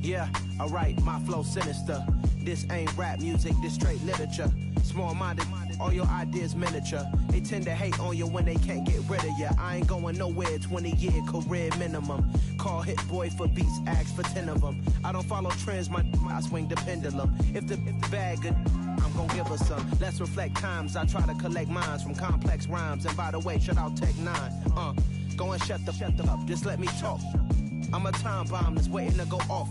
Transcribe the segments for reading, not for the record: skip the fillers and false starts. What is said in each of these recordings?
Yeah, alright, my flow sinister. This ain't rap music, this straight literature. Small-minded, all your ideas miniature. They tend to hate on you when they can't get rid of you. I ain't going nowhere, 20-year career minimum. Call Hit Boy for beats, ask for 10 of them. I don't follow trends, I swing the pendulum. If the bag good, I'm gon' give her some. Let's reflect times, I try to collect minds from complex rhymes. And by the way, shout out Tech 9. Go and shut the up, just let me talk. I'm a time bomb that's waiting to go off.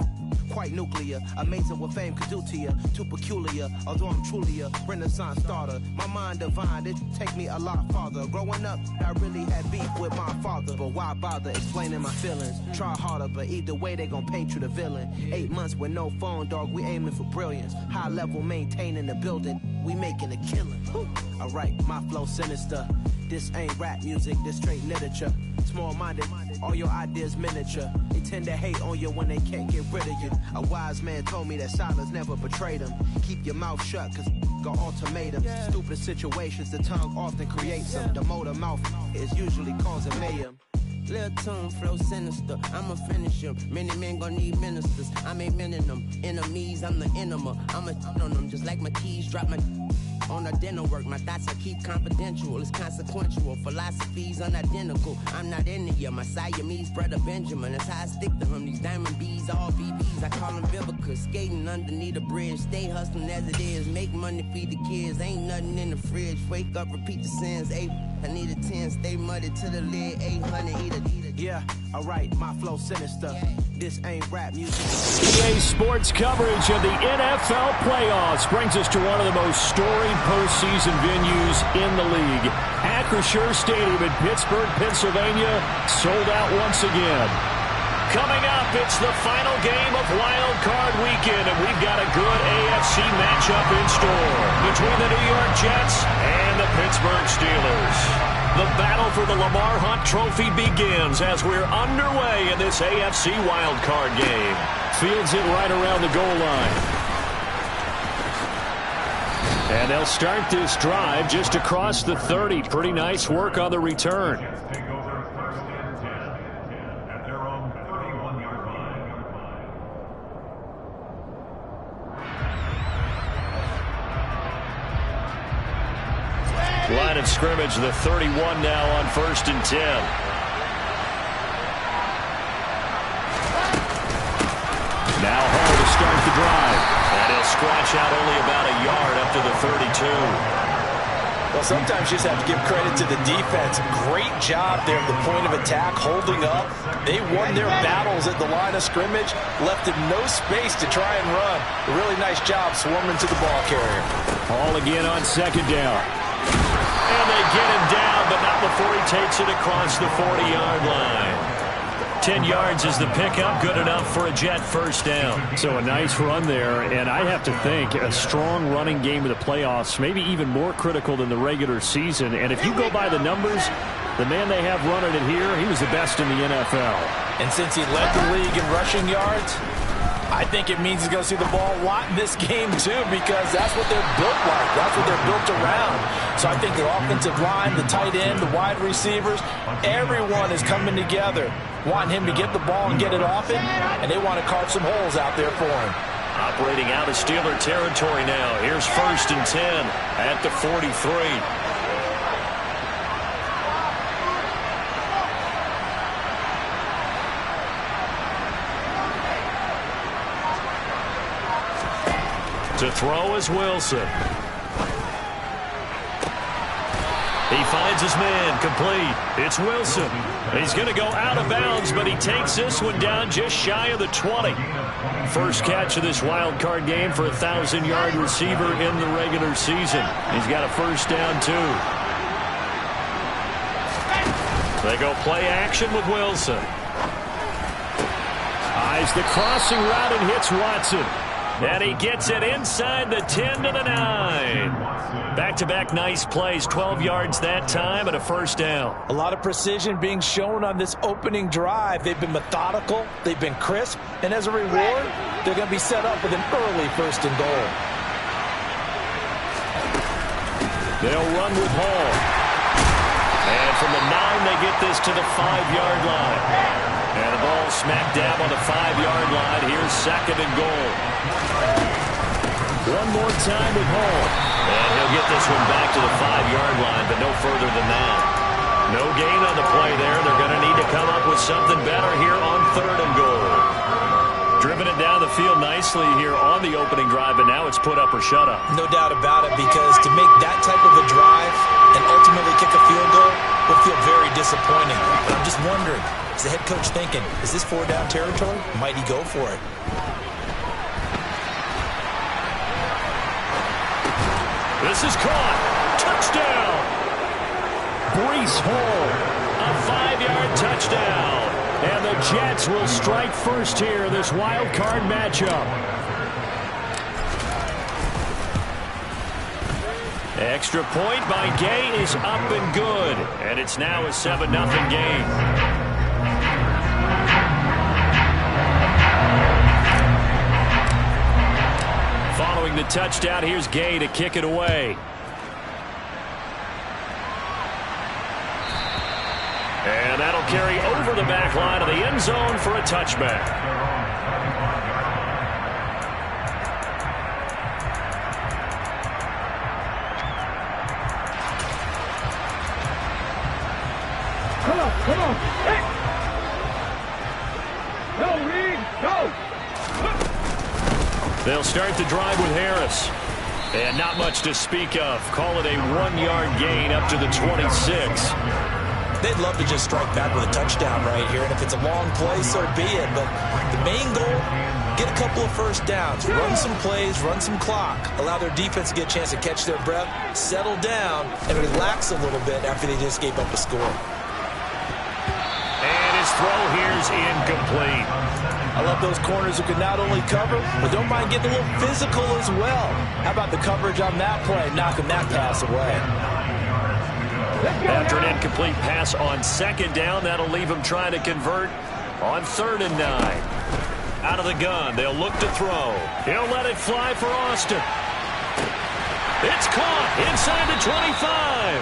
Quite nuclear, amazing what fame could do to you. Too peculiar, although I'm truly a renaissance starter. My mind divine, it take me a lot farther. Growing up, I really had beef with my father. But why bother explaining my feelings? Try harder, but either way they gon' paint you the villain. 8 months with no phone, dog, we aiming for brilliance. High level maintaining the building, we making a killing. Alright, my flow sinister. This ain't rap music, this straight literature. Small-minded, all your ideas miniature. They tend to hate on you when they can't get rid of you. A wise man told me that silence never betrayed him. Keep your mouth shut, cause got ultimatums. Stupid situations, the tongue often creates them. The motor mouth is usually causing mayhem. Lil' tune, flow sinister, I'ma finish him. Many men gon' need ministers, I'm aiming them. Enemies, I'm the enema. I'ma on them, just like my keys, drop my on a dinner work. My thoughts I keep confidential, it's consequential. Philosophies unidentical, I'm not into you. My Siamese brother Benjamin, that's how I stick to him. These diamond bees, all BBs, I call them Vivica. Skating underneath a bridge, stay hustling as it is. Make money, feed the kids, ain't nothing in the fridge. Wake up, repeat the sins, I need a 10, stay muddy to the lid, 800, eat a. Yeah, alright, my flow sinister. This ain't rap music. EA Sports coverage of the NFL playoffs brings us to one of the most storied postseason venues in the league. Acrisure Stadium in Pittsburgh, Pennsylvania, sold out once again. Coming up, it's the final game of Wildcard Weekend, and we've got a good AFC matchup in store between the New York Jets and the Pittsburgh Steelers. The battle for the Lamar Hunt Trophy begins as we're underway in this AFC Wildcard game. Fields it right around the goal line. And they'll start this drive just across the 30. Pretty nice work on the return. Line of scrimmage, the 31 now on 1st and 10. Now Hall to start the drive. And he'll scratch out only about a yard up to the 32. Well, sometimes you just have to give credit to the defense. Great job there at the point of attack, holding up. They won their battles at the line of scrimmage, left him no space to try and run. A really nice job swarming to the ball carrier. Hall again on 2nd down. And they get him down, but not before he takes it across the 40-yard line. 10 yards is the pickup, good enough for a Jet first down. So a nice run there, and I have to think a strong running game of the playoffs, maybe even more critical than the regular season. And if you go by the numbers, the man they have running it here, he was the best in the NFL. And since he led the league in rushing yards, I think it means he's going to see the ball a lot in this game, too, because that's what they're built like. That's what they're built around. So I think the offensive line, the tight end, the wide receivers, everyone is coming together, wanting him to get the ball and get it often, and they want to carve some holes out there for him. Operating out of Steeler territory now. Here's 1st and 10 at the 43. To throw is Wilson. He finds his man, complete. It's Wilson. He's going to go out of bounds, but he takes this one down just shy of the 20. First catch of this wild card game for a 1,000-yard receiver in the regular season. He's got a first down, too. They go play action with Wilson. Eyes the crossing route and hits Watson. And he gets it inside the 10 to the 9. Back-to-back nice plays, 12 yards that time and a first down. A lot of precision being shown on this opening drive. They've been methodical, they've been crisp, and as a reward, they're going to be set up with an early 1st and goal. They'll run with Hall. And from the 9, they get this to the 5-yard line. And the ball smack dab on the 5-yard line. Here's second and goal. One more time with Hall. And he'll get this one back to the 5-yard line, but no further than that. No gain on the play there. They're going to need to come up with something better here on third and goal. Driven it down the field nicely here on the opening drive, and now it's put up or shut up. No doubt about it, because to make that type of a drive and ultimately kick a field goal will feel very disappointing. But I'm just wondering, is the head coach thinking, is this 4-down territory? Might he go for it? This is caught. Touchdown. Breece Hall, a 5-yard touchdown. And the Jets will strike first here, this wild card matchup. Extra point by Gay is up and good. And it's now a 7-0 game. Following the touchdown, here's Gay to kick it away. And that'll carry over the back line of the end zone for a touchback. Come on. Hey. Go, Reed, go. They'll start the drive with Harris. And not much to speak of. Call it a 1-yard gain up to the 26. They'd love to just strike back with a touchdown right here, and if it's a long play, so be it. But the main goal, get a couple of first downs, run some plays, run some clock, allow their defense to get a chance to catch their breath, settle down, and relax a little bit after they just gave up a score. And his throw here's incomplete. I love those corners who can not only cover, but don't mind getting a little physical as well. How about the coverage on that play, knocking that pass away? After an incomplete pass on second down, that'll leave him trying to convert on 3rd and 9. Out of the gun, they'll look to throw. He'll let it fly for Austin. It's caught inside the 25.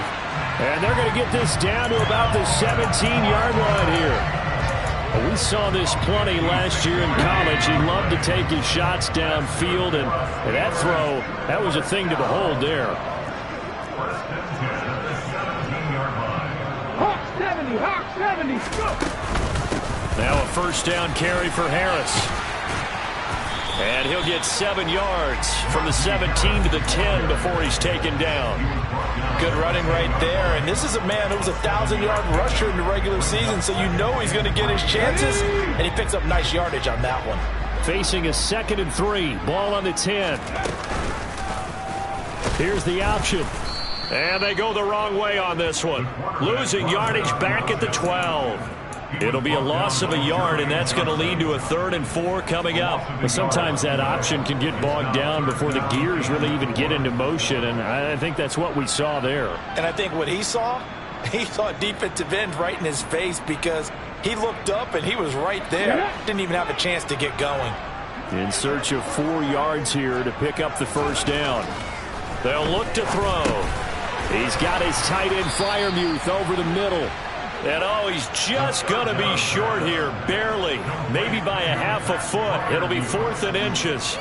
And they're going to get this down to about the 17-yard line here. We saw this plenty last year in college. He loved to take his shots downfield, and that throw, that was a thing to behold there. Hawk 70, go! Now a first down carry for Harris. And he'll get 7 yards from the 17 to the 10 before he's taken down. Good running right there. And this is a man who was a 1,000-yard rusher in the regular season, so you know he's going to get his chances. And he picks up nice yardage on that one. Facing a 2nd and 3. Ball on the 10. Here's the option. And they go the wrong way on this one. Losing yardage back at the 12. It'll be a loss of a yard, and that's going to lead to a 3rd and 4 coming up. But sometimes that option can get bogged down before the gears really even get into motion, and I think that's what we saw there. And I think what he saw a defensive end right in his face, because he looked up and he was right there. Didn't even have a chance to get going. In search of 4 yards here to pick up the first down. They'll look to throw. He's got his tight end Freiermuth over the middle. And, oh, he's just going to be short here, barely, maybe by a half a foot. It'll be 4th and inches.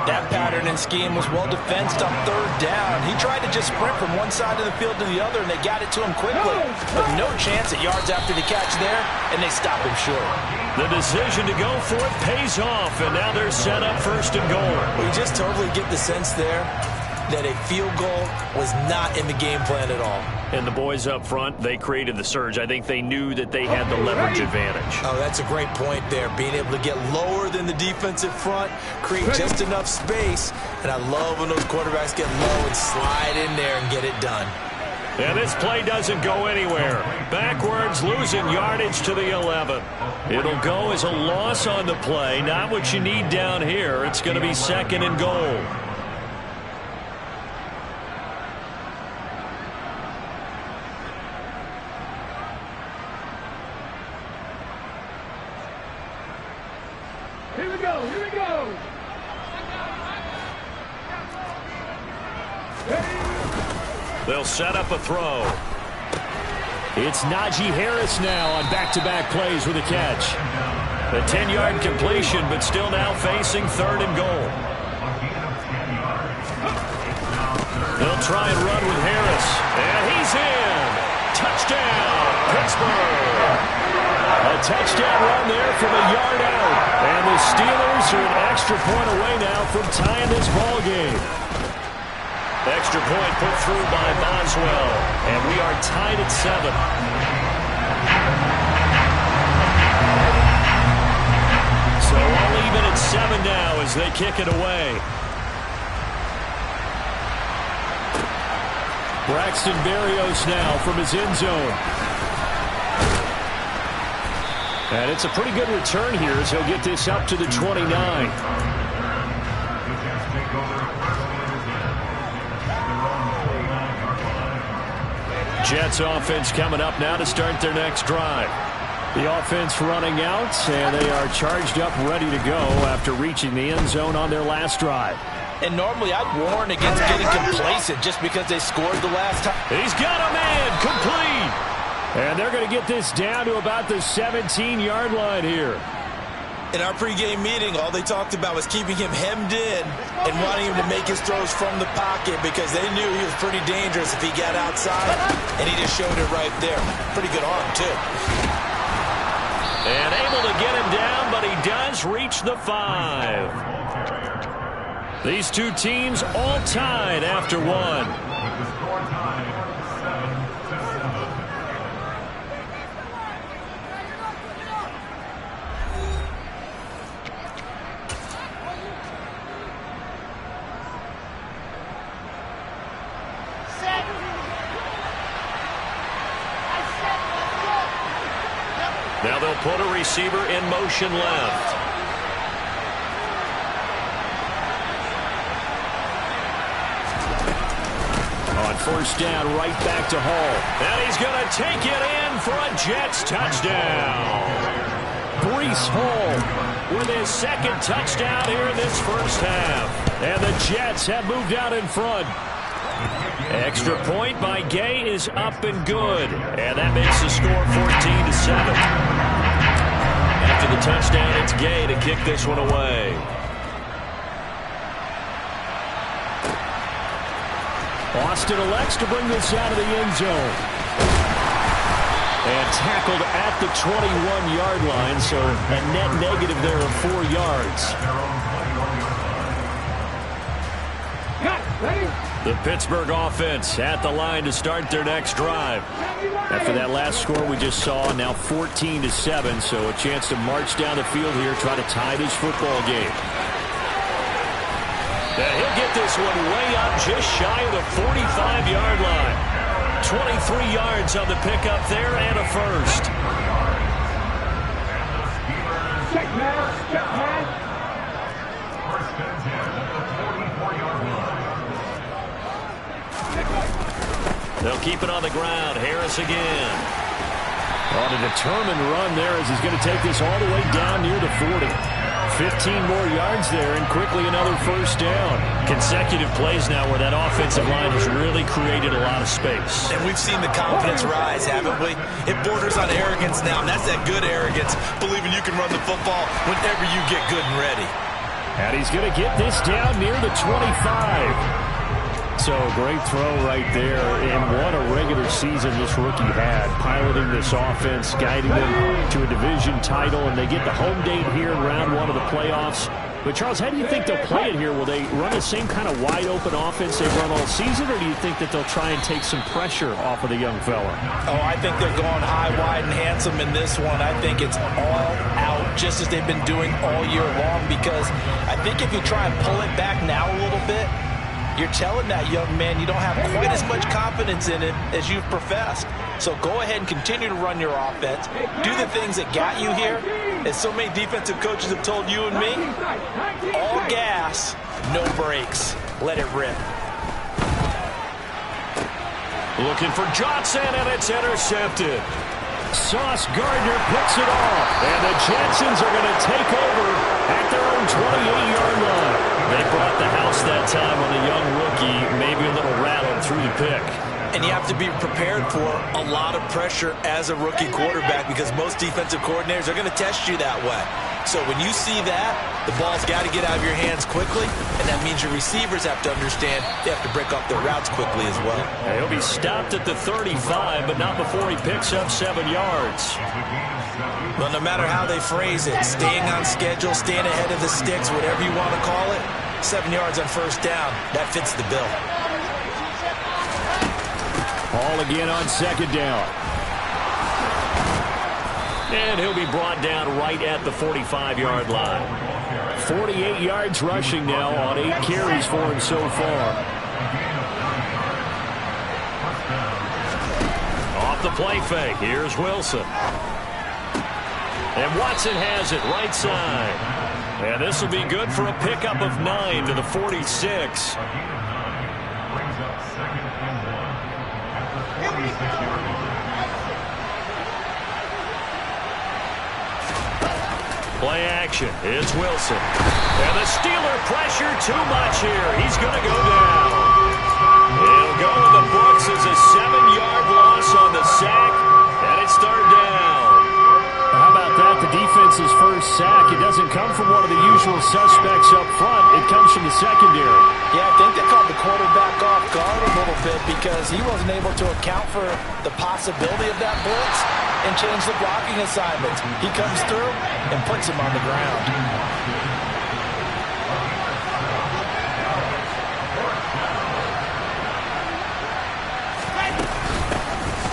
That pattern and scheme was well defensed on 3rd down. He tried to just sprint from one side of the field to the other, and they got it to him quickly. But no chance at yards after the catch there, and they stop him short. The decision to go for it pays off, and now they're set up 1st and goal. We just totally get the sense there that a field goal was not in the game plan at all. And the boys up front, they created the surge. I think they knew that they had the leverage advantage. Oh, that's a great point there. Being able to get lower than the defensive front, create just enough space. And I love when those quarterbacks get low and slide in there and get it done. And this play doesn't go anywhere. Backwards, losing yardage to the 11. It'll go as a loss on the play. Not what you need down here. It's going to be 2nd and goal. Here we go. They'll set up a throw. It's Najee Harris now on back-to-back plays with a catch. A 10-yard completion, but still now facing 3rd and goal. They'll try and run with Harris. And he's in. Touchdown, Pittsburgh. A touchdown run there from a yard out. And the Steelers are an extra point away now from tying this ball game. Extra point put through by Boswell. And we are tied at 7. So all even at 7 now as they kick it away. Braxton Berrios now from his end zone. And it's a pretty good return here as he'll get this up to the 29. Jets offense coming up now to start their next drive. The offense running out, and they are charged up, ready to go after reaching the end zone on their last drive. And normally I'd warn against getting complacent just because they scored the last time. He's got a man complete. And they're going to get this down to about the 17-yard line here. In our pregame meeting, all they talked about was keeping him hemmed in and wanting him to make his throws from the pocket because they knew he was pretty dangerous if he got outside, and he just showed it right there. Pretty good arm, too. And able to get him down, but he does reach the 5. These two teams all tied after 1. Now they'll put a receiver in motion left. On first down, right back to Hall. And he's going to take it in for a Jets touchdown. Breece Hall with his 2nd touchdown here in this first half. And the Jets have moved out in front. Extra point by Gay is up and good. And that makes the score 14-7. After the touchdown, it's Gay to kick this one away. Austin elects to bring this out of the end zone. And tackled at the 21-yard line, so a net negative there of 4 yards. The Pittsburgh offense at the line to start their next drive. After that last score we just saw, now 14-7, so a chance to march down the field here, try to tie this football game. He'll get this one way up just shy of the 45-yard line. 23 yards on the pickup there and a first. Check man, check man. They'll keep it on the ground. Harris again. On a determined run there as he's going to take this all the way down near the 40. 15 more yards there and quickly another first down. Consecutive plays now where that offensive line has really created a lot of space. And we've seen the confidence rise, haven't we? It borders on arrogance now, and that's that good arrogance, believing you can run the football whenever you get good and ready. And he's going to get this down near the 25. So great throw right there, and what a regular season this rookie had, piloting this offense, guiding them to a division title, and they get the home date here in round 1 of the playoffs. But Charles, how do you think they'll play it here? Will they run the same kind of wide-open offense they've run all season, or do you think that they'll try and take some pressure off of the young fella? Oh, I think they're going high, wide, and handsome in this one. I think it's all out, just as they've been doing all year long, because I think if you try and pull it back now a little bit, you're telling that young man you don't have quite as much confidence in it as you've professed. So go ahead and continue to run your offense. Do the things that got you here. As so many defensive coaches have told you and me, all gas, no brakes. Let it rip. Looking for Johnson, and it's intercepted. Sauce Gardner picks it off, and the Jetsons are going to take over at their own 28-yard line. They brought the house that time on the young rookie, maybe a little rattled through the pick. And you have to be prepared for a lot of pressure as a rookie quarterback because most defensive coordinators are going to test you that way. So when you see that, the ball's got to get out of your hands quickly, and that means your receivers have to understand they have to break off their routes quickly as well. He'll be stopped at the 35, but not before he picks up 7 yards. Well, no matter how they phrase it, staying on schedule, staying ahead of the sticks, whatever you want to call it, 7 yards on first down, that fits the bill. Ball again on second down. And he'll be brought down right at the 45-yard line. 48 yards rushing now on 8 carries for him so far. Off the play fake, here's Wilson. And Watson has it right side. And this will be good for a pickup of 9 to the 46. Play action. It's Wilson. And the Steeler pressure too much here. He's going to go down. He'll go in the books as a 7-yard loss on the sack. And it's third down. How about that? The defense's first sack. It doesn't come from one of the usual suspects up front. It comes from the secondary. Yeah, I think they called the quarterback off guard a little bit because he wasn't able to account for the possibility of that blitz and change the blocking assignments. He comes through and puts him on the ground.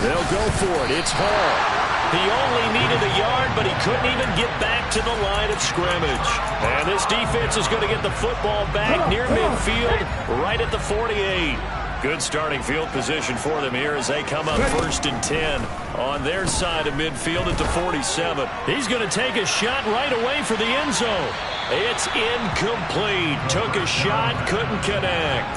They'll go for it. It's Hall. He only needed a yard, but he couldn't even get back to the line of scrimmage. And this defense is going to get the football back near midfield, right at the 48. Good starting field position for them here as they come up 1st and 10 on their side of midfield at the 47. He's going to take a shot right away for the end zone. It's incomplete. Took a shot, couldn't connect.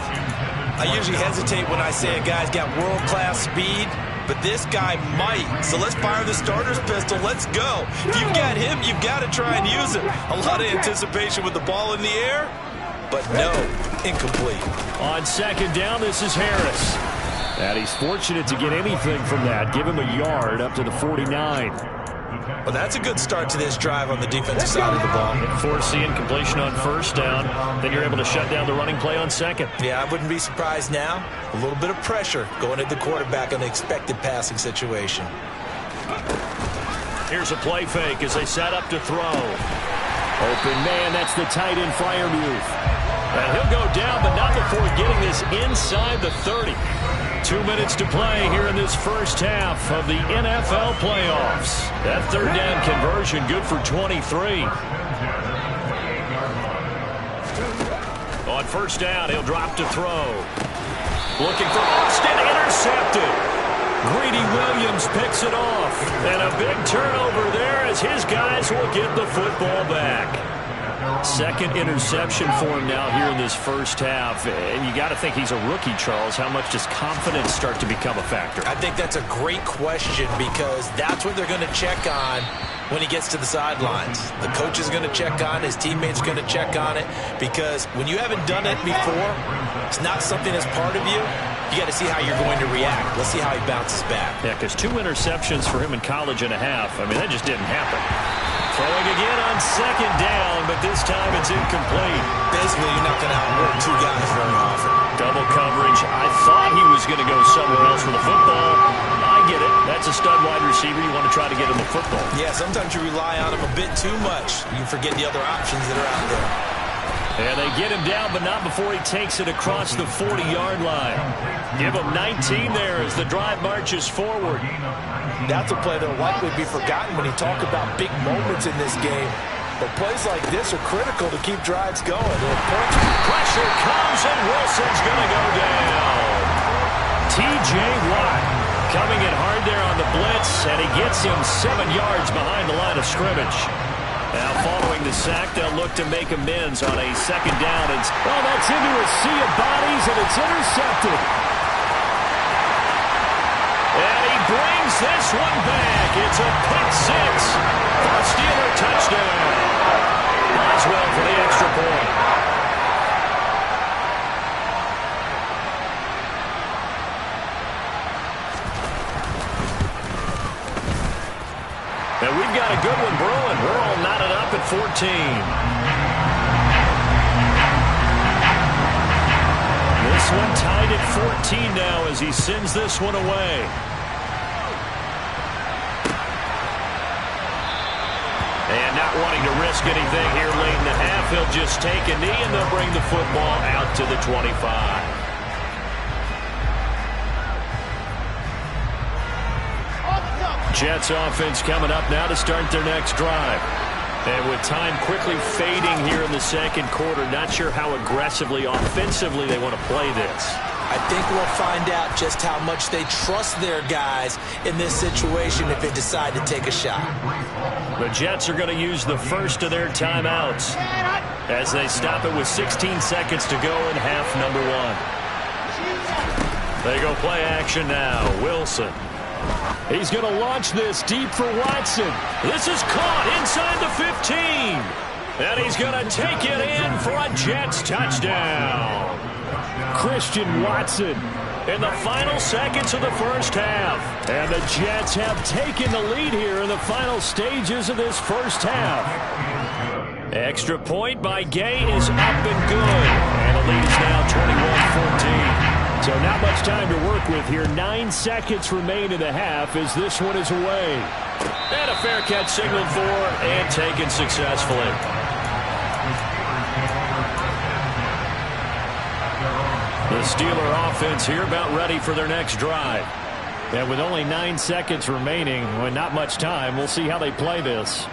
I usually hesitate when I say a guy's got world-class speed, but this guy might. So let's fire the starter's pistol. Let's go. If you've got him, you've got to try and use it. A lot of anticipation with the ball in the air, but no, incomplete. On second down, this is Harris. And he's fortunate to get anything from that. Give him a yard up to the 49. Well, that's a good start to this drive on the defensive side of the ball. Foreseeing completion on first down. Then you're able to shut down the running play on second. Yeah, I wouldn't be surprised now. A little bit of pressure going at the quarterback on the expected passing situation. Here's a play fake as they set up to throw. Open man, that's the tight end Freiermuth. And he'll go down, but not before getting this inside the 30. 2 minutes to play here in this first half of the NFL playoffs. That third down conversion good for 23. On first down, he'll drop to throw. Looking for Austin, intercepted. Greedy Williams picks it off. And a big turnover there as his guys will get the football back. Second interception for him now here in this first half. And you got to think he's a rookie, Charles. How much does confidence start to become a factor? I think that's a great question because that's what they're going to check on when he gets to the sidelines. The coach is going to check on it. His teammates are going to check on it because when you haven't done it before, it's not something that's part of you. You got to see how you're going to react. Let's see how he bounces back. Yeah, because 2 interceptions for him in college and a half. I mean, that just didn't happen. Throwing again on second down, but this time it's incomplete. Basically, you're not going to outwork 2 guys very often. Double coverage. I thought he was going to go somewhere else for the football. I get it. That's a stud wide receiver. You want to try to get him the football. Yeah, sometimes you rely on him a bit too much. You forget the other options that are out there. And they get him down, but not before he takes it across the 40-yard line. Give him 19 there as the drive marches forward. That's a play that will likely be forgotten when you talk about big moments in this game. But plays like this are critical to keep drives going. Pressure comes, and Wilson's going to go down. T.J. Watt coming in hard there on the blitz, and he gets him 7 yards behind the line of scrimmage. Now following the sack, they'll look to make amends on a second down. Well, that's into a sea of bodies, and it's intercepted. And he brings this one back. It's a pick six for a Steeler touchdown. Boswell for the extra point. And we've got a good one brewing. We're all knotted up at 14. This one tied at 14 now as he sends this one away. And not wanting to risk anything here late in the half, he'll just take a knee and they'll bring the football out to the 25. Jets offense coming up now to start their next drive. And with time quickly fading here in the second quarter, not sure how aggressively, offensively they want to play this. I think we'll find out just how much they trust their guys in this situation if they decide to take a shot. The Jets are going to use the first of their timeouts as they stop it with 16 seconds to go in half number one. They go play action now. Wilson. He's going to launch this deep for Watson. This is caught inside the 15. And he's going to take it in for a Jets touchdown. Christian Watson in the final seconds of the first half. And the Jets have taken the lead here in the final stages of this first half. Extra point by Gay is up and good. And the lead is now 21-14. So not much time to work with here. 9 seconds remain in the half as this one is away. And a fair catch signaled for and taken successfully. The Steeler offense here about ready for their next drive. And with only 9 seconds remaining, well, not much time, we'll see how they play this.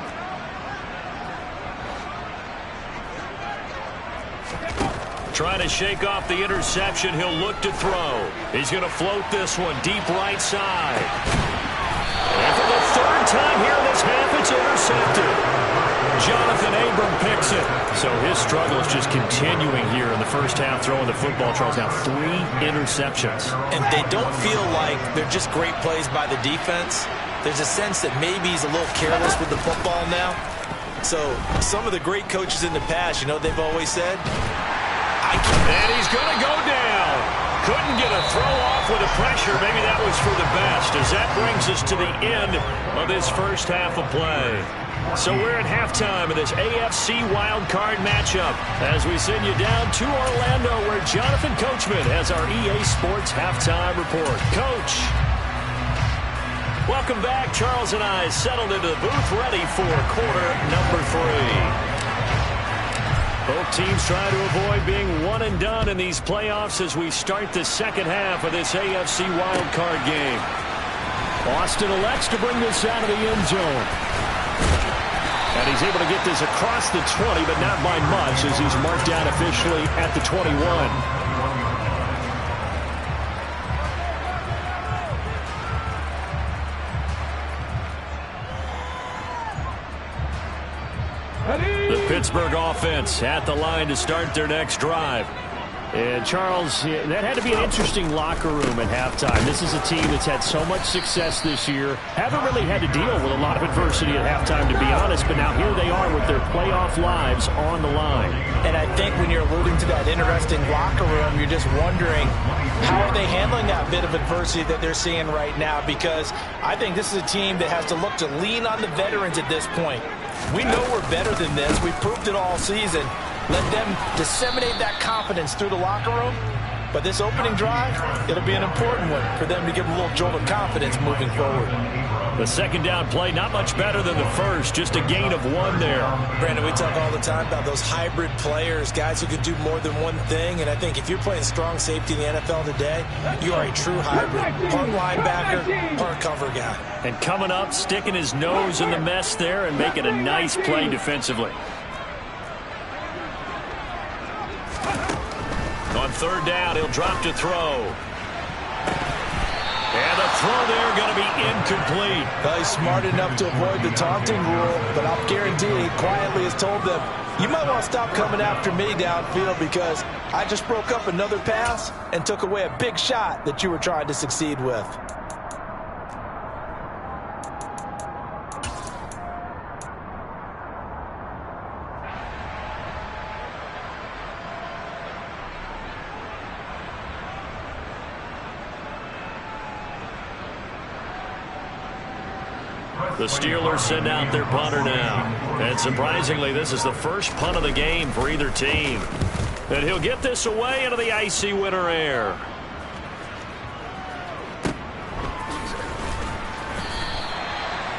Trying to shake off the interception. He'll look to throw. He's going to float this one deep right side. And for the third time here in this half, it's intercepted. Jonathan Abram picks it. So his struggle is just continuing here in the first half, throwing the football. Charles, now 3 interceptions. And they don't feel like they're just great plays by the defense. There's a sense that maybe he's a little careless with the football now. So some of the great coaches in the past, you know, they've always said, and he's going to go down. Couldn't get a throw off with the pressure. Maybe that was for the best, as that brings us to the end of this first half of play. So we're at halftime of this AFC Wildcard matchup as we send you down to Orlando, where Jonathan Coachman has our EA Sports halftime report. Coach. Welcome back. Charles and I settled into the booth, ready for quarter number 3. Both teams trying to avoid being one and done in these playoffs as we start the second half of this AFC wildcard game. Austin elects to bring this out of the end zone. And he's able to get this across the 20, but not by much as he's marked down officially at the 21. The Pittsburgh offense at the line to start their next drive. And Charles, that had to be an interesting locker room at halftime. This is a team that's had so much success this year. Haven't really had to deal with a lot of adversity at halftime, to be honest. But now here they are with their playoff lives on the line. And I think when you're alluding to that interesting locker room, you're just wondering, how are they handling that bit of adversity that they're seeing right now? Because I think this is a team that has to look to lean on the veterans at this point. We know we're better than this. We've proved it all season. Let them disseminate that confidence through the locker room. But this opening drive, it'll be an important one for them to give a little jolt of confidence moving forward. The second down play, not much better than the first. Just a gain of 1 there. Brandon, we talk all the time about those hybrid players, guys who can do more than one thing. And I think if you're playing strong safety in the NFL today, you are a true hybrid. Part linebacker, part cover guy. And coming up, sticking his nose in the mess there and making a nice play defensively. On third down, he'll drop to throw. And the throw there going to be incomplete. Well, he's smart enough to avoid the taunting rule, but I'll guarantee he quietly has told them, you might want to stop coming after me downfield because I just broke up another pass and took away a big shot that you were trying to succeed with. The Steelers send out their punter now. And surprisingly, this is the first punt of the game for either team. And he'll get this away into the icy winter air.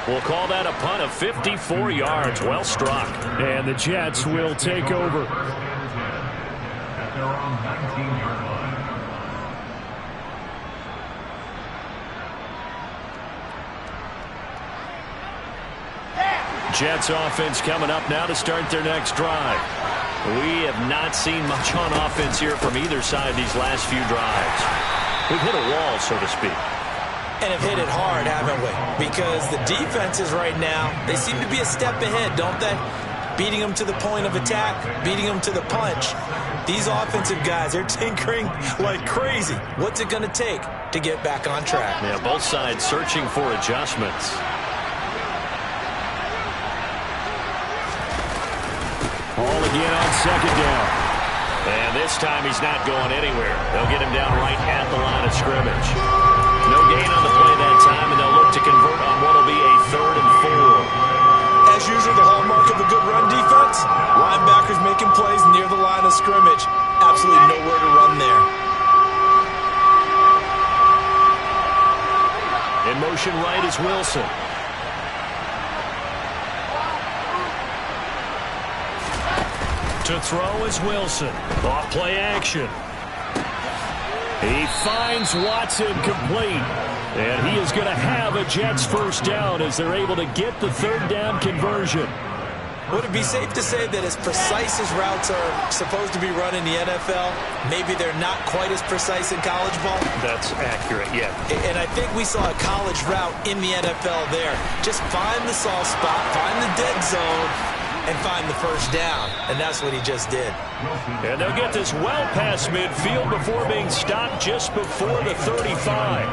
We'll call that a punt of 54 yards. Well struck. And the Jets will take over. At their own 19-yard line. Jets offense coming up now to start their next drive. We have not seen much on offense here from either side these last few drives. We've hit a wall, so to speak. And have hit it hard, haven't we? Because the defenses right now, they seem to be a step ahead, don't they? Beating them to the point of attack, beating them to the punch. These offensive guys, they're tinkering like crazy. What's it going to take to get back on track? Yeah, both sides searching for adjustments. Ball again on second down. And this time he's not going anywhere. They'll get him down right at the line of scrimmage. No gain on the play that time, and they'll look to convert on what will be a 3rd and 4. As usual, the hallmark of a good run defense, linebackers making plays near the line of scrimmage. Absolutely nowhere to run there. In motion right is Wilson. To throw is Wilson. Off play action. He finds Watson complete. And he is going to have a Jets first down as they're able to get the 3rd down conversion. Would it be safe to say that as precise as routes are supposed to be run in the NFL, maybe they're not quite as precise in college ball? That's accurate, yeah. And I think we saw a college route in the NFL there. Just find the soft spot, find the dead zone, and find the first down. And that's what he just did. And they'll get this well past midfield before being stopped just before the 35.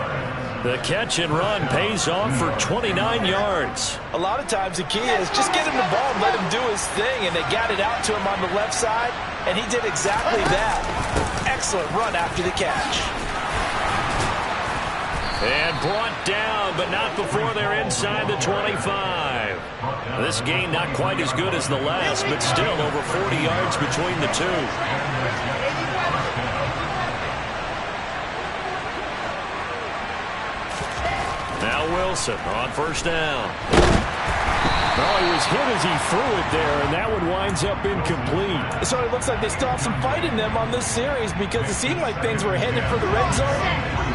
The catch and run pays off for 29 yards. A lot of times the key is just get him the ball and let him do his thing. And they got it out to him on the left side, and he did exactly that. Excellent run after the catch. And brought down, but not before they're inside the 25. This game not quite as good as the last, but still over 40 yards between the two. Now Wilson on first down. Oh, he was hit as he threw it there, and that one winds up incomplete. So it looks like they still have some fight in them on this series because it seemed like things were headed for the red zone.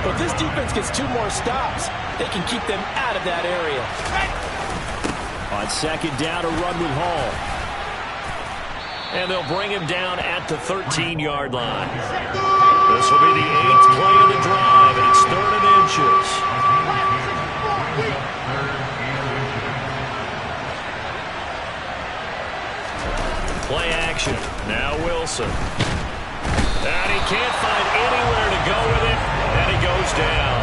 But this defense gets 2 more stops. They can keep them out of that area. On second down, a run with Hall. And they'll bring him down at the 13-yard line. This will be the 8th play of the drive, and it's 3rd and inches. Play action. Now Wilson. And he can't find anywhere to go with it, and he goes down.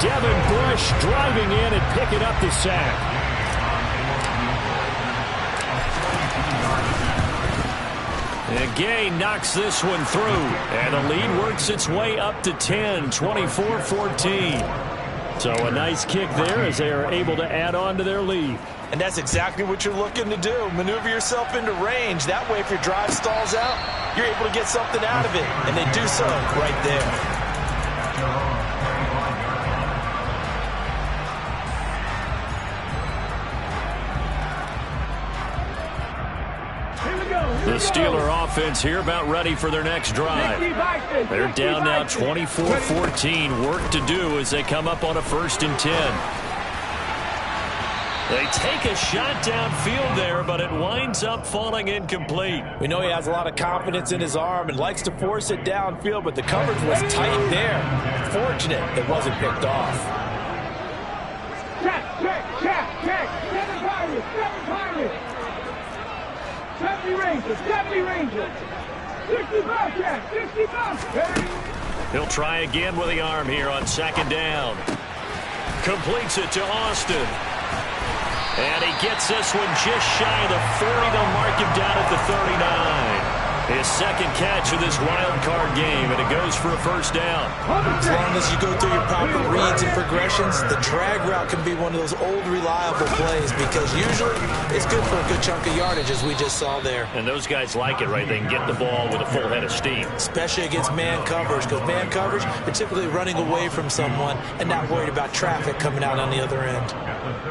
Devin Bush driving in and picking up the sack. And Gay knocks this one through, and the lead works its way up to 10, 24-14. So a nice kick there as they are able to add on to their lead. And that's exactly what you're looking to do. Maneuver yourself into range. That way, if your drive stalls out, you're able to get something out of it. And they do so right there. The Steeler offense here about ready for their next drive. They're down now 24-14. Work to do as they come up on a 1st and 10. They take a shot downfield there, but it winds up falling incomplete. We know he has a lot of confidence in his arm and likes to force it downfield, but the coverage was tight there. Fortunate it wasn't picked off. Check. 7 Pirates. 70 Rangers. 65 check. 65. He'll try again with the arm here on 2nd down. Completes it to Austin. And he gets this one just shy of the 40. They'll mark him down at the 39. His second catch of this wild card game, and it goes for a first down. As long as you go through your proper reads and progressions, the drag route can be one of those old reliable plays because usually it's good for a good chunk of yardage, as we just saw there. And those guys like it, right? They can get the ball with a full head of steam. Especially against man coverage, because man coverage, they're typically running away from someone and not worried about traffic coming out on the other end.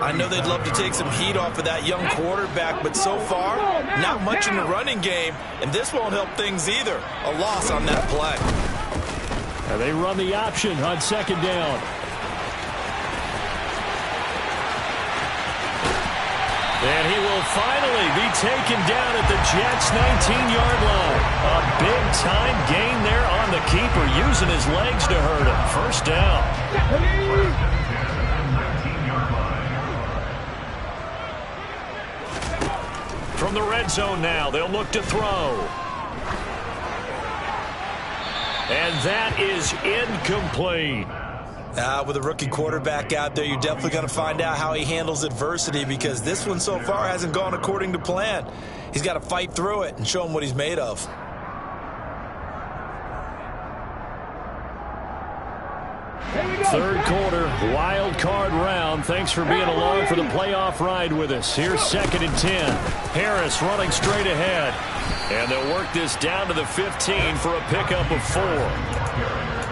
I know they'd love to take some heat off of that young quarterback, but so far, not much in the running game, and this won't help things either. A loss on that play. And they run the option on second down. And he will finally be taken down at the Jets' 19-yard line. A big-time gain there on the keeper, using his legs to hurt him. First down. From the red zone now, they'll look to throw. And that is incomplete. With a rookie quarterback out there, you're definitely going to find out how he handles adversity because this one so far hasn't gone according to plan. He's got to fight through it and show him what he's made of. Third quarter, wild card round. Thanks for being along for the playoff ride with us. Here's 2nd and 10. Harris running straight ahead. And they'll work this down to the 15 for a pickup of 4.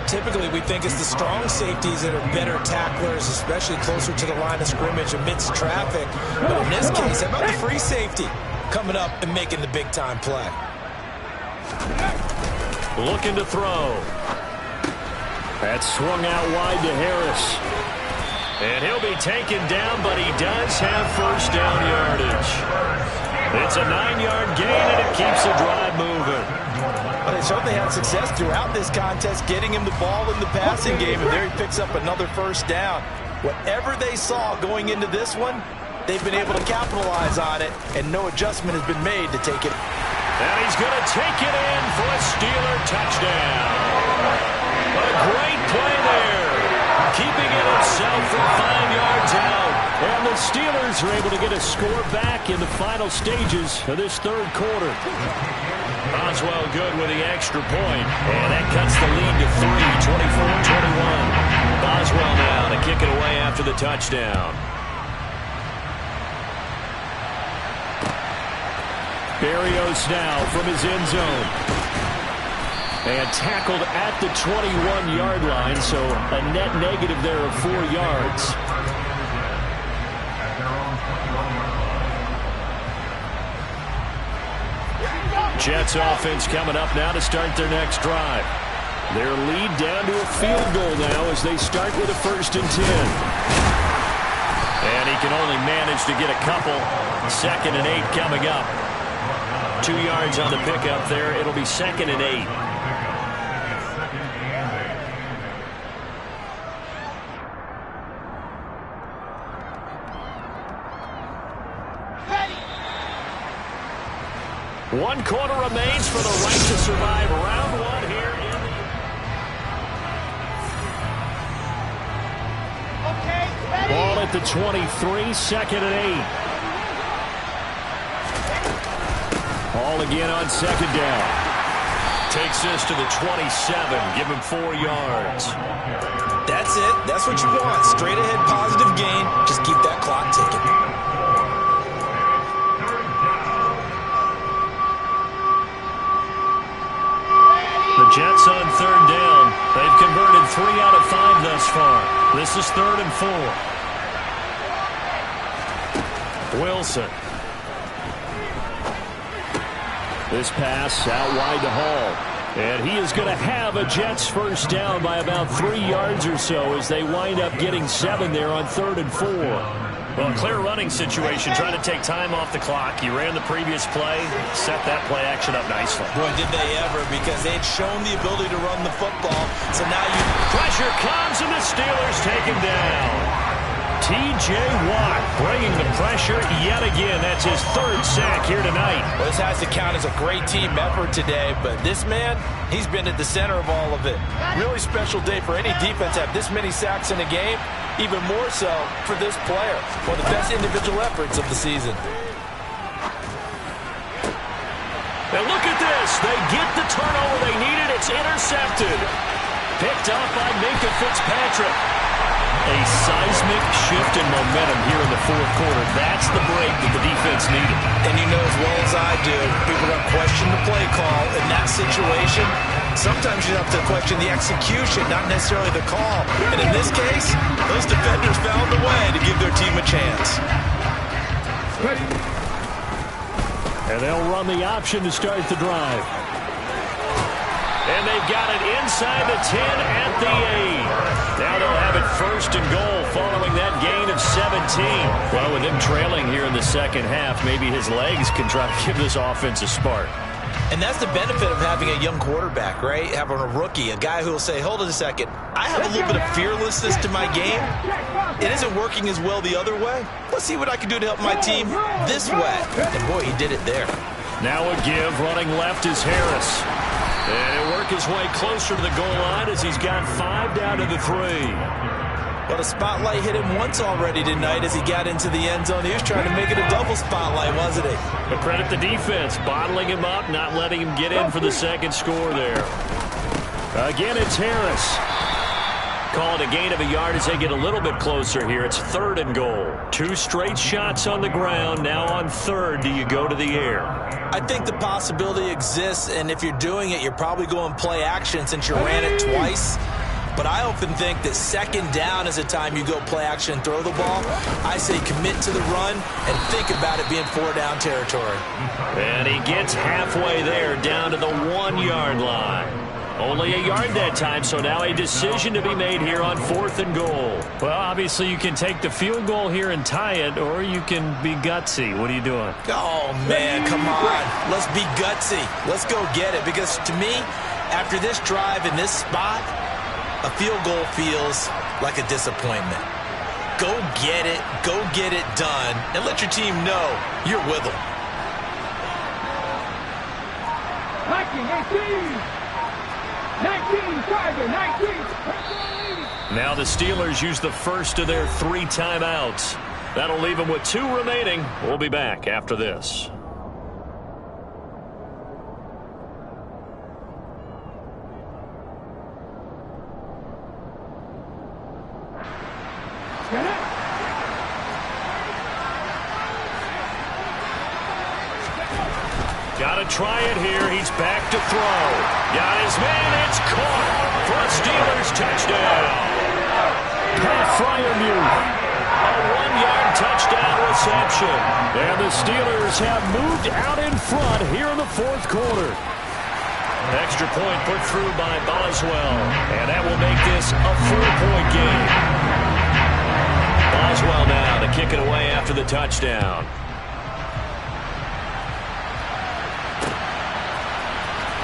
Typically, we think it's the strong safeties that are better tacklers, especially closer to the line of scrimmage amidst traffic. But in this case, how about the free safety coming up and making the big-time play? Looking to throw. That's swung out wide to Harris. And he'll be taken down, but he does have first down yardage. It's a 9-yard gain, and it keeps the drive moving. But they certainly had success throughout this contest, getting him the ball in the passing game, and there he picks up another first down. Whatever they saw going into this one, they've been able to capitalize on it, and no adjustment has been made to take it. And he's going to take it in for a Steeler touchdown. A great play there, keeping it himself from 5 yards out. And the Steelers are able to get a score back in the final stages of this third quarter. Oswell good with the extra point, and that cuts the lead to 3, 24-21. Oswell now to kick it away after the touchdown. Berrios now from his end zone. And tackled at the 21-yard line, so a net negative there of 4 yards. Jets offense coming up now to start their next drive. Their lead down to a field goal now as they start with a 1st and 10. And he can only manage to get a couple. 2nd and 8 coming up. 2 yards on the pickup there. It'll be 2nd and 8. One quarter remains for the right to survive round 1 here in the... Ball at the 23, 2nd and 8. Ball again on 2nd down. Takes this to the 27, give him 4 yards. That's it. That's what you want. Straight ahead positive gain. Just keep that clock ticking. The Jets on 3rd down. They've converted 3 out of 5 thus far. This is 3rd and 4. Wilson. This pass out wide to Hall. And he is going to have a Jets first down by about 3 yards or so as they wind up getting 7 there on 3rd and 4. Well, a clear running situation, trying to take time off the clock. He ran the previous play, set that play action up nicely. Boy, did they ever, because they had shown the ability to run the football. So now pressure comes, and the Steelers take him down. T.J. Watt bringing the pressure yet again. That's his 3rd sack here tonight. Well, this has to count as a great team effort today, but this man, he's been at the center of all of it. Really special day for any defense to have this many sacks in a game, even more so for this player. One of the best individual efforts of the season. And look at this. They get the turnover they needed. It's intercepted. Picked up by Minka Fitzpatrick. A seismic shift in momentum here in the fourth quarter. That's the break that the defense needed. And you know as well as I do, people are going to question the play call in that situation. Sometimes you have to question the execution, not necessarily the call. And in this case, those defenders found a way to give their team a chance. And they'll run the option to start the drive. And they've got it inside the 10 at the 8. Now they'll have it first and goal following that gain of 17. Well, with him trailing here in the second half, maybe his legs can try to give this offense a spark. And that's the benefit of having a young quarterback, right? Having a rookie, a guy who will say, hold it a second, I have a little bit of fearlessness to my game. It isn't working as well the other way. Let's see what I can do to help my team this way. And boy, he did it there. Now a give, running left is Harris. And he'll work his way closer to the goal line as he's got 5 down to the 3. Well, the spotlight hit him once already tonight as he got into the end zone. He was trying to make it a double spotlight, wasn't he? But credit the defense, bottling him up, not letting him get in for the second score there. Again, it's Harris. Call it a gain of a yard as they get a little bit closer here. It's 3rd and goal. 2 straight shots on the ground. Now on 3rd, do you go to the air? I think the possibility exists, and if you're doing it, you're probably going play action since you ran it twice. But I often think that 2nd down is a time you go play action and throw the ball. I say commit to the run and think about it being 4-down territory. And he gets halfway there, down to the 1-yard line. Only a yard that time, so now a decision to be made here on 4th and goal. Well, obviously you can take the field goal here and tie it, or you can be gutsy. What are you doing? Oh, man, come on. Let's be gutsy. Let's go get it. Because to me, after this drive in this spot, a field goal feels like a disappointment. Go get it done, and let your team know you're with them. 19, Tiger, 19. Now the Steelers use the first of their 3 timeouts. That'll leave them with 2 remaining. We'll be back after this. Got to try it here. He's back to throw. Got his man. It's caught for a Steelers touchdown. Pat Fryermuth. A 1-yard touchdown reception. And the Steelers have moved out in front here in the 4th quarter. Extra point put through by Boswell. And that will make this a 4-point game. Boswell now to kick it away after the touchdown.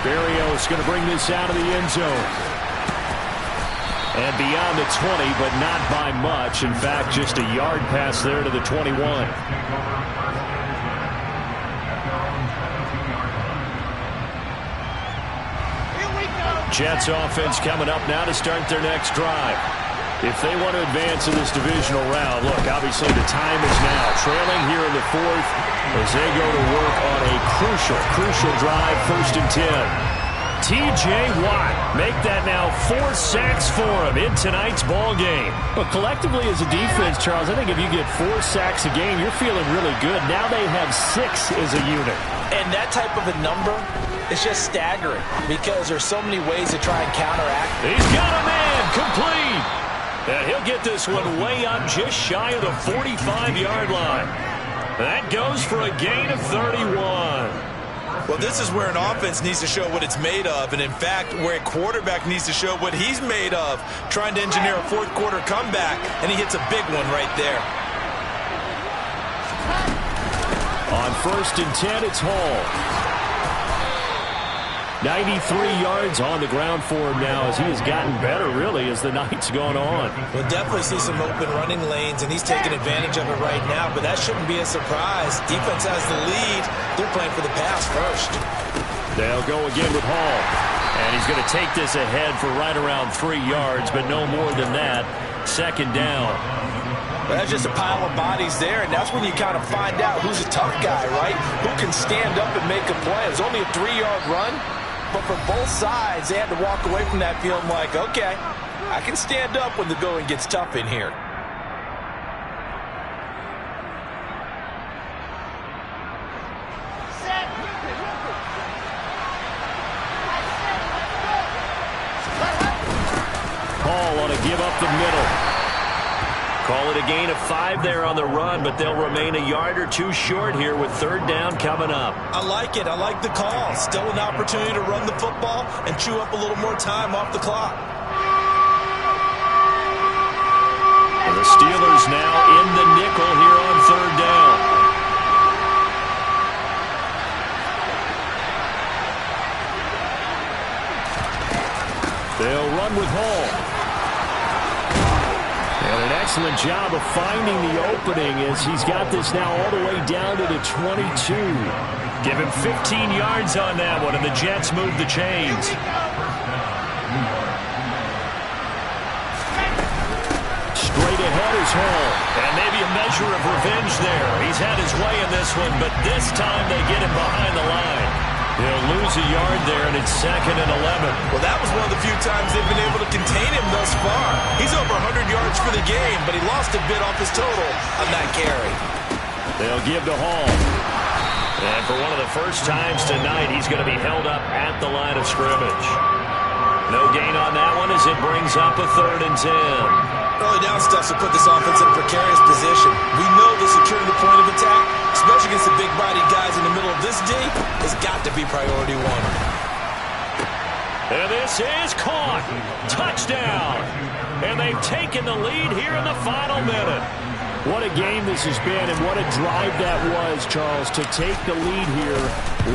Berrios going to bring this out of the end zone. And beyond the 20, but not by much. In fact, just a yard pass there to the 21. Jets offense coming up now to start their next drive. If they want to advance in this divisional round, look, obviously the time is now. Trailing here in the 4th as they go to work on a crucial drive, 1st and 10. T.J. Watt make that now 4 sacks for him in tonight's ball game. But collectively as a defense, Charles, I think if you get 4 sacks a game, you're feeling really good. Now they have 6 as a unit. And that type of a number is just staggering because there's so many ways to try and counteract. He's got a man complete. And he'll get this one way up just shy of the 45-yard line. That goes for a gain of 31. Well, this is where an offense needs to show what it's made of. And, in fact, where a quarterback needs to show what he's made of, trying to engineer a 4th quarter comeback, and he hits a big one right there. On 1st and 10, it's Hall. 93 yards on the ground for him now as he has gotten better, really, as the night's gone on. We'll definitely see some open running lanes, and he's taking advantage of it right now, but that shouldn't be a surprise. Defense has the lead. They're playing for the pass first. They'll go again with Hall. And he's going to take this ahead for right around 3 yards, but no more than that. 2nd down. Well, that's just a pile of bodies there, and that's when you kind of find out who's a tough guy, right? Who can stand up and make a play. It was only a 3-yard run, but for both sides, they had to walk away from that feeling like, okay, I can stand up when the going gets tough in here. Paul on a give up the middle. Call it a gain of 5 there on the run, but they'll remain a yard or 2 short here with 3rd down coming up. I like it. I like the call. Still an opportunity to run the football and chew up a little more time off the clock. The Steelers now in the nickel here on 3rd down. They'll run with Hall. And an excellent job of finding the opening as he's got this now all the way down to the 22. Give him 15 yards on that one, and the Jets move the chains. Straight ahead is Hall. And maybe a measure of revenge there. He's had his way in this one, but this time they get him behind the line. He'll lose a yard there, and it's 2nd and 11. Well, that was one of the few times they've been able to contain him thus far. He's over 100 yards for the game, but he lost a bit off his total on that carry. They'll give to Hall. And for one of the first times tonight, he's going to be held up at the line of scrimmage. No gain on that one as it brings up a 3rd and 10. Early down stuff to put this offense in a precarious position. We know the securing the point of attack, especially against the big body guys in the middle of this D, has got to be priority 1. And this is caught. Touchdown. And they've taken the lead here in the final minute. What a game this has been, and what a drive that was, Charles, to take the lead here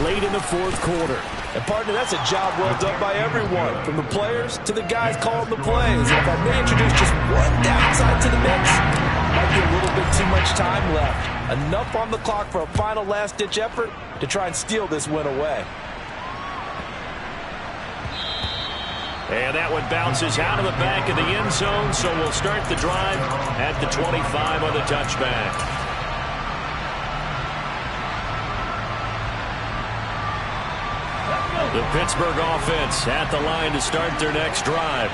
late in the 4th quarter. And, partner, that's a job well done by everyone, from the players to the guys calling the plays. And if I may introduce just one downside to the mix, might be a little bit too much time left. Enough on the clock for a final last-ditch effort to try and steal this win away. And that one bounces out of the back of the end zone, so we'll start the drive at the 25 on the touchback. The Pittsburgh offense at the line to start their next drive.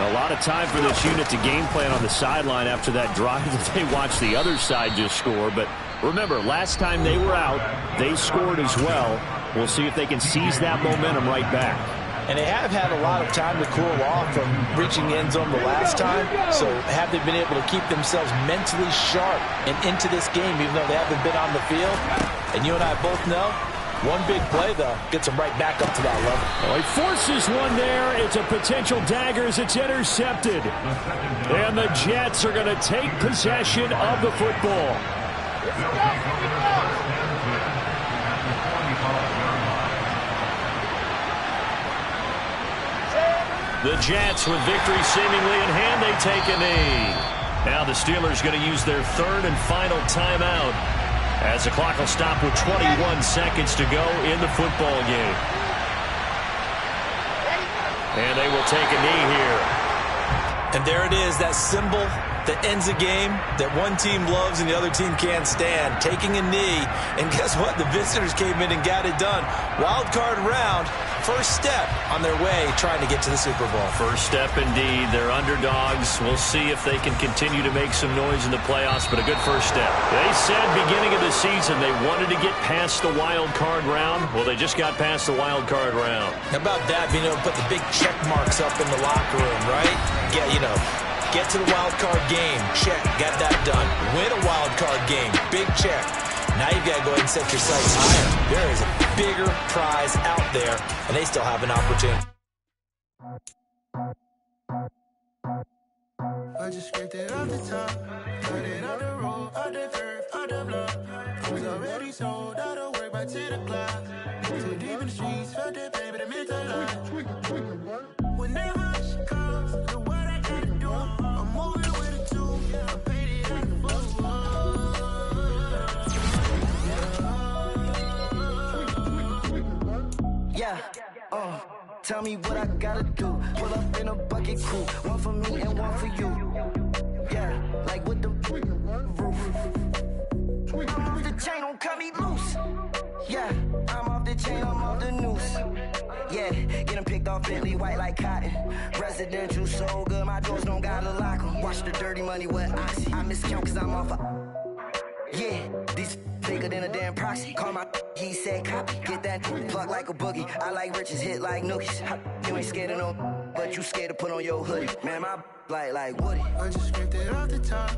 A lot of time for this unit to game plan on the sideline after that drive that they watched the other side just score. But remember, last time they were out, they scored as well. We'll see if they can seize that momentum right back. And they have had a lot of time to cool off from reaching the end zone the last time. So have they been able to keep themselves mentally sharp and into this game, even though they haven't been on the field? And you and I both know, one big play, though, gets them right back up to that level. Oh, he forces one there. It's a potential dagger as it's intercepted. And the Jets are going to take possession of the football. The Jets, with victory seemingly in hand, they take a knee. Now the Steelers going to use their 3rd and final timeout as the clock will stop with 21 seconds to go in the football game. And they will take a knee here. And there it is, that symbol that ends a game that one team loves and the other team can't stand, taking a knee. And guess what? The visitors came in and got it done. Wild card round, first step on their way trying to get to the Super Bowl. First step indeed. They're underdogs. We'll see if they can continue to make some noise in the playoffs, but a good first step. They said beginning of the season they wanted to get past the wild card round. Well, they just got past the wild card round. How about that, being able to put the big check marks up in the locker room, right? Yeah, you know, get to the wild card game, check, got that done. Win a wild card game, big check. Now you've got to go ahead and set your sights higher. There is a bigger prize out there, and they still have an opportunity. I just scraped it off the top, put it on the road, on the curve, on the block. Was already sold, out of work by 10 o'clock. Too deep in the streets, felt that baby, the mental line. Whenever she calls, know what I gotta do. I'm moving with a 2, I paid it at the full. Yeah, tell me what I gotta do. Pull up in a bucket crew, one for me and one for you. Yeah, like with the roof. I'm off the chain, don't cut me loose. Yeah, I'm off the chain, I'm off the noose. Yeah, get them picked off Bentley, white like cotton. Residential so good, my doors don't gotta lock them. Watch the dirty money with oxy. I miscount cause I'm off yeah, these bigger than a damn proxy. Call my he said copy. Get that pluck like a boogie. I like riches, hit like nookies. You ain't scared of no, but you scared to put on your hoodie. Man, my like Woody. I just scraped it off the top.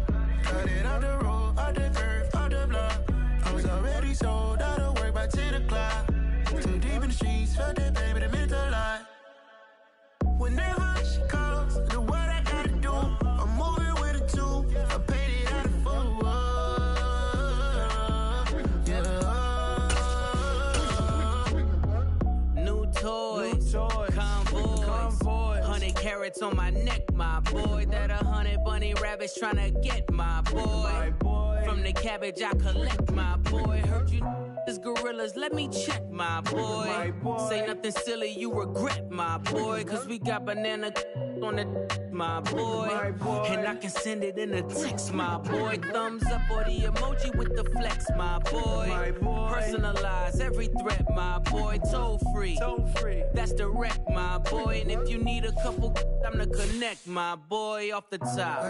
Cut it off the road, off the curve, off the block. I was already sold out of work by 10 o'clock. Too deep in the streets, felt that baby, the mental lie. Whenever she calls, do what I gotta do. I'm moving with a two. I paid it out of full. Yeah. New toys. Convoy. 100 carats on my neck, my boy. That 100 bunny rabbits tryna get my boy. From the cabbage I collect, my boy. Heard you this gorillas, let me check, my boy. Say nothing silly, you regret, my boy. Cause we got banana on the my boy. And I can send it in a text, my boy. Thumbs up or the emoji with the flex, my boy. Personalize every threat, my boy. Toll free. That's direct, my boy. And if you need a couple, I'm the connect, my boy. Off the top.